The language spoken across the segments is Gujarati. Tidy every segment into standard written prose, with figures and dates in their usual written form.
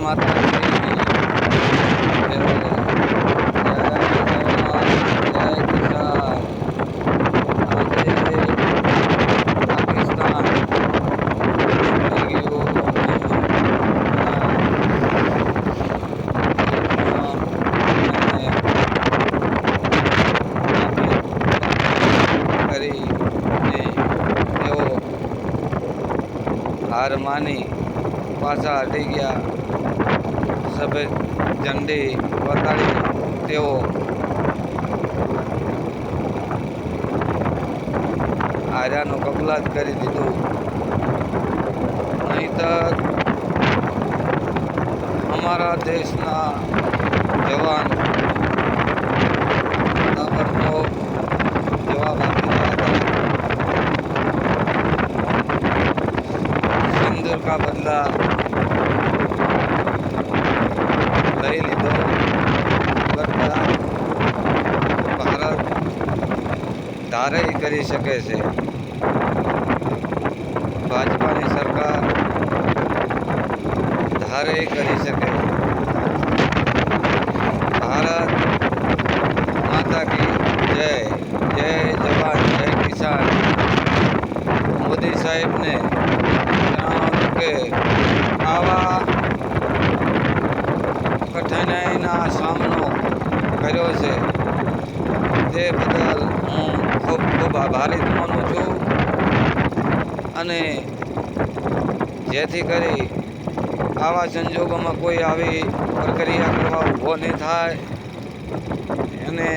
માતાજી, જય જવાન, જય કિસાન. આજે પાકિસ્તાન ગયું કરી તેઓ હાર માની પાછા હટી ગયા. સફેદ ઝંડી વતાડી તેઓ હાર્યાનો કબૂલાત કરી દીધું. નહીંતર અમારા દેશના જવાન તાબડતોબ જવાબ આપી રહ્યા હતા. સિંદૂર કા બદલા લઈ લીધો. ભારત ધારે કરી શકે છે. ભાજપાની સરકાર ધારે કરી શકે. ભારત માતા કી જય. જય જવાન, જય કિસાન. મોદી સાહેબને જણાવ્યું કે આવા કઠિનાઈના સામનો કર્યો છે તે બદલ હું ખૂબ ખૂબ આભારી માનું છું. અને જેથી કરી આવા સંજોગોમાં કોઈ આવી પ્રક્રિયા કરવા ઊભો નહીં થાય એને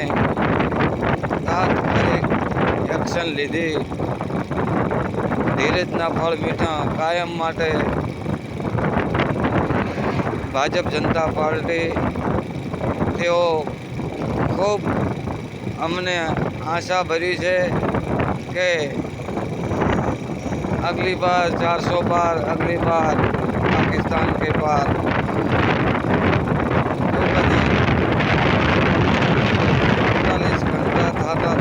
તાત્કાલિક એક્શન લીધી. ધીરજના ફળ મીઠા. કાયમ માટે ભાજપ જનતા પાર્ટી તેઓ ખૂબ અમને આશા ભરી છે કે अगली बार 400 पार, अगली बार पाकिस्तान के पार. 48 घंटा થતા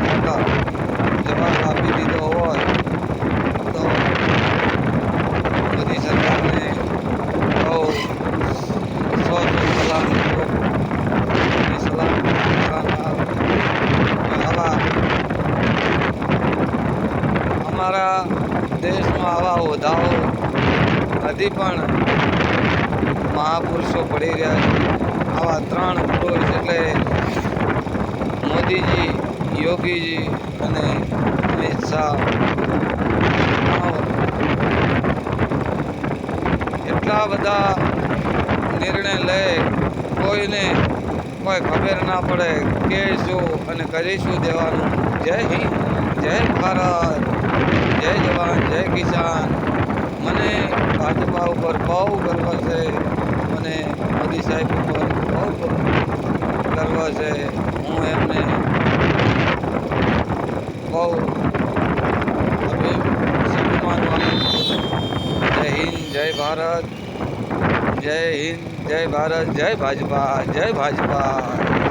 જવાબ આપી દીધો હોય તો મોદી સરકારને બહુ સો સલામ આવા અમારા દેશમાં આવા હોદ્દાઓ હજી પણ મહાપુરુષો પડી રહ્યા છે. આવા 3 પુરુષ એટલે મોદીજી, યોગીજી અને અમિત શાહ એટલા બધા નિર્ણય લે કોઈને કોઈ ખબર ના પડે કે શું અને કરીશું દેવાનું. જય હિન્દ, જય ભારત, જય જવાન, જય કિસાન. મને ભાજપા ઉપર બહુ ગર્વ છે. મને મોદી સાહેબ ઉપર બહુ ગર્વ છે. હું એમને બહુ સન્માન માનું છું. જય હિન્દ, જય ભારત, જય હિન્દ, જય ભારત, જય ભાજપા, જય ભાજપા.